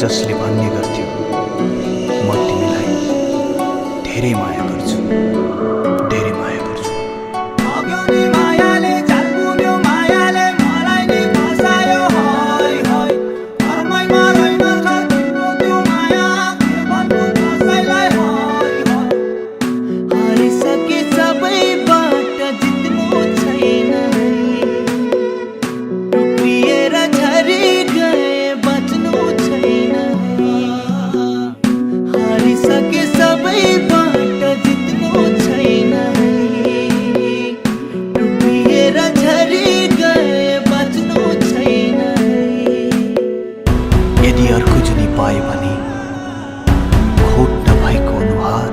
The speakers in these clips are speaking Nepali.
जसले भन्ने गर्थ्यो म तिमीलाई धेरै माया गर्छु, धेरै माया गर्छु। अग्नि मायाले झल्पुन्यो मायाले मलाई नि फसायो हाय हाय घरमैमा रहेन छ तिम्रो त्यो माया के भन्नु कसैलाई हाय हाय हारिसके सबैबाट जित्नु छैन टुक्रिएर झरी गए बाँच्नु छैन हारिसके सबैबाट जित्नु छैन टुक्रिएर झरी गए बाँच्नु छैन यदि अर्को जुनी पाए भने खोट नभएको अनुहार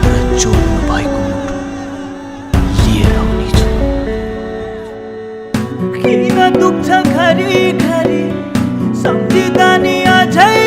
र चोर नभएको मुटु लिएर आउनेछु। किन दुख्छ घरी घरी सम्झिँदा नि अझै